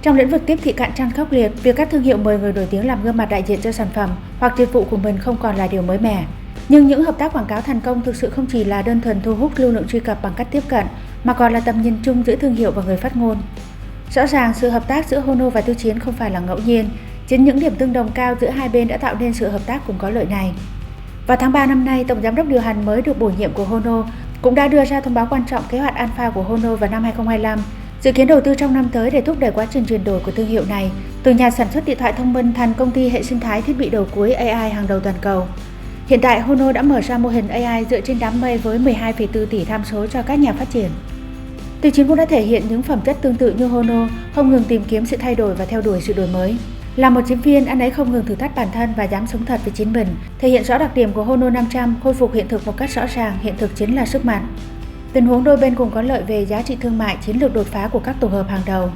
Trong lĩnh vực tiếp thị cạnh tranh khốc liệt, việc các thương hiệu mời người nổi tiếng làm gương mặt đại diện cho sản phẩm hoặc dịch vụ của mình không còn là điều mới mẻ. Nhưng những hợp tác quảng cáo thành công thực sự không chỉ là đơn thuần thu hút lưu lượng truy cập bằng cách tiếp cận, mà còn là tầm nhìn chung giữa thương hiệu và người phát ngôn. Rõ ràng, sự hợp tác giữa Hono và Tiêu Chiến không phải là ngẫu nhiên. Chính những điểm tương đồng cao giữa hai bên đã tạo nên sự hợp tác cùng có lợi này. Vào tháng 3 năm nay, Tổng giám đốc điều hành mới được bổ nhiệm của Hono cũng đã đưa ra thông báo quan trọng kế hoạch alpha của Hono vào năm 2025, dự kiến đầu tư trong năm tới để thúc đẩy quá trình chuyển đổi của thương hiệu này từ nhà sản xuất điện thoại thông minh thành công ty hệ sinh thái thiết bị đầu cuối AI hàng đầu toàn cầu. Hiện tại, Hono đã mở ra mô hình AI dựa trên đám mây với 12,4 tỷ tham số cho các nhà phát triển. Tiêu Chiến cũng đã thể hiện những phẩm chất tương tự như Hono, không ngừng tìm kiếm sự thay đổi và theo đuổi sự đổi mới. Là một diễn viên, anh ấy không ngừng thử thách bản thân và dám sống thật với chính mình, thể hiện rõ đặc điểm của Hono 500, khôi phục hiện thực một cách rõ ràng, hiện thực chính là sức mạnh. Tình huống đôi bên cùng có lợi về giá trị thương mại, chiến lược đột phá của các tổ hợp hàng đầu.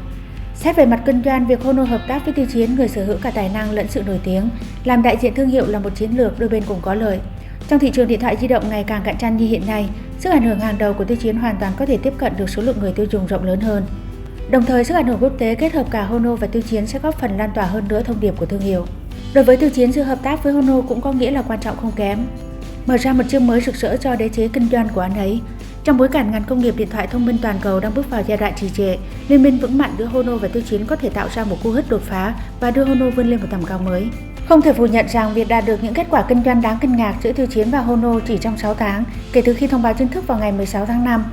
Xét về mặt kinh doanh, việc Hono hợp tác với Tiêu Chiến, người sở hữu cả tài năng lẫn sự nổi tiếng, làm đại diện thương hiệu là một chiến lược đôi bên cùng có lợi. Trong thị trường điện thoại di động ngày càng cạnh tranh như hiện nay, sức ảnh hưởng hàng đầu của Tiêu Chiến hoàn toàn có thể tiếp cận được số lượng người tiêu dùng rộng lớn hơn. Đồng thời, sức ảnh hưởng quốc tế kết hợp cả Hono và Tiêu Chiến sẽ góp phần lan tỏa hơn nữa thông điệp của thương hiệu. Đối với Tiêu Chiến, sự hợp tác với Hono cũng có nghĩa là quan trọng không kém, mở ra một chương mới rực rỡ cho đế chế kinh doanh của anh ấy. Trong bối cảnh ngành công nghiệp điện thoại thông minh toàn cầu đang bước vào giai đoạn trì trệ, liên minh vững mạnh giữa Hono và Tiêu Chiến có thể tạo ra một cú hích đột phá và đưa Hono vươn lên một tầm cao mới. Không thể phủ nhận rằng việc đạt được những kết quả kinh doanh đáng kinh ngạc giữa Tiêu Chiến và Hono chỉ trong 6 tháng kể từ khi thông báo chính thức vào ngày 16 tháng 5.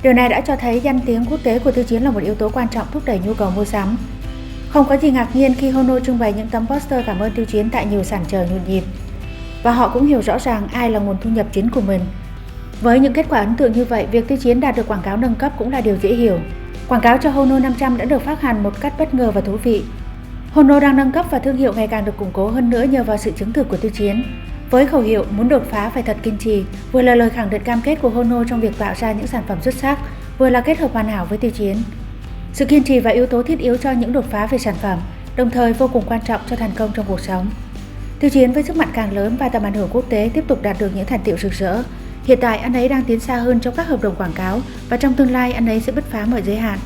Điều này đã cho thấy danh tiếng quốc tế của Tiêu Chiến là một yếu tố quan trọng thúc đẩy nhu cầu mua sắm. Không có gì ngạc nhiên khi Hono trưng bày những tấm poster cảm ơn Tiêu Chiến tại nhiều sàn chờ nhộn nhịp. Và họ cũng hiểu rõ ràng ai là nguồn thu nhập chính của mình. Với những kết quả ấn tượng như vậy, việc Tiêu Chiến đạt được quảng cáo nâng cấp cũng là điều dễ hiểu. Quảng cáo cho Hono 500 đã được phát hành một cách bất ngờ và thú vị. Hono đang nâng cấp và thương hiệu ngày càng được củng cố hơn nữa nhờ vào sự chứng thực của Tiêu Chiến. Với khẩu hiệu muốn đột phá phải thật kiên trì, vừa là lời khẳng định cam kết của Hono trong việc tạo ra những sản phẩm xuất sắc, vừa là kết hợp hoàn hảo với Tiêu Chiến. Sự kiên trì và yếu tố thiết yếu cho những đột phá về sản phẩm, đồng thời vô cùng quan trọng cho thành công trong cuộc sống. Tiêu Chiến với sức mạnh càng lớn và tầm ảnh hưởng quốc tế tiếp tục đạt được những thành tựu rực rỡ. Hiện tại, anh ấy đang tiến xa hơn trong các hợp đồng quảng cáo và trong tương lai anh ấy sẽ bứt phá mọi giới hạn.